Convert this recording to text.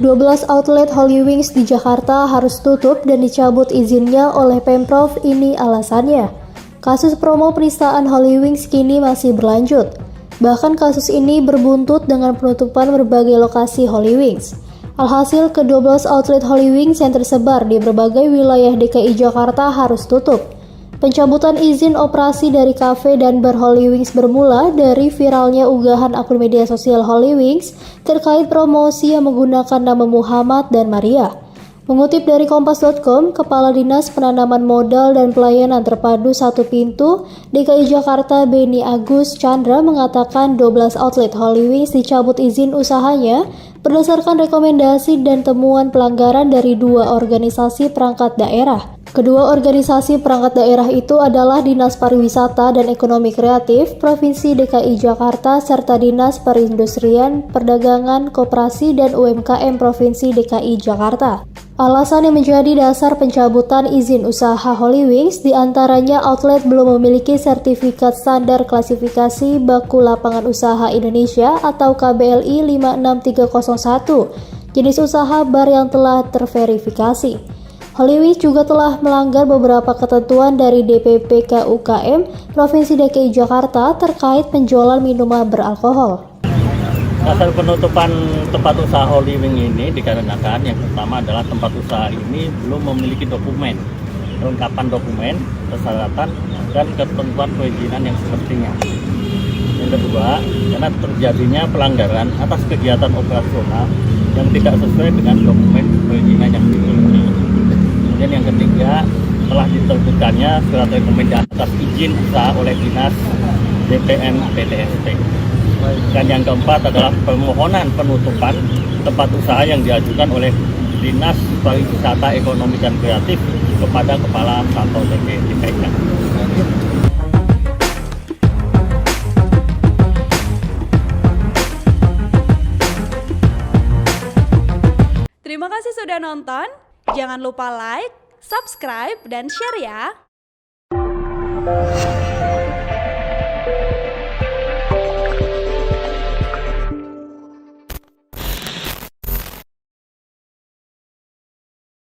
12 outlet Holy Wings di Jakarta harus tutup dan dicabut izinnya oleh Pemprov. Ini alasannya. Kasus promo penistaan Holy Wings kini masih berlanjut. Bahkan kasus ini berbuntut dengan penutupan berbagai lokasi Holy Wings. Alhasil, ke-12 outlet Holy Wings yang tersebar di berbagai wilayah DKI Jakarta harus tutup. Pencabutan izin operasi dari kafe dan bar Holy Wings bermula dari viralnya unggahan akun media sosial Holy Wings terkait promosi yang menggunakan nama Muhammad dan Maria. Mengutip dari Kompas.com, Kepala Dinas Penanaman Modal dan Pelayanan Terpadu Satu Pintu DKI Jakarta Beni Agus Chandra mengatakan 12 outlet Holy Wings dicabut izin usahanya berdasarkan rekomendasi dan temuan pelanggaran dari 2 organisasi perangkat daerah. Kedua organisasi perangkat daerah itu adalah Dinas Pariwisata dan Ekonomi Kreatif Provinsi DKI Jakarta serta Dinas Perindustrian, Perdagangan, Koperasi, dan UMKM Provinsi DKI Jakarta. Alasan yang menjadi dasar pencabutan izin usaha Holy Wings diantaranya outlet belum memiliki sertifikat standar klasifikasi baku lapangan usaha Indonesia atau KBLI 56301, jenis usaha bar yang telah terverifikasi. Holy Wings juga telah melanggar beberapa ketentuan dari DPP KUKM Provinsi DKI Jakarta terkait penjualan minuman beralkohol. Dasar penutupan tempat usaha Holy Wings ini dikarenakan yang pertama adalah tempat usaha ini belum memiliki dokumen, kelengkapan dokumen, persyaratan, dan ketentuan perizinan yang semestinya. Yang kedua, karena terjadinya pelanggaran atas kegiatan operasional yang tidak sesuai dengan dokumen perizinan yang dimiliki. Kemudian yang ketiga, telah diterbitkannya surat rekomendasi atas izin usaha oleh Dinas DPM PTSP. Dan yang keempat adalah permohonan penutupan tempat usaha yang diajukan oleh Dinas Pariwisata, Ekonomi, dan Kreatif kepada Kepala Satpol PP DKI. Terima kasih sudah nonton. Jangan lupa like, subscribe, dan share ya.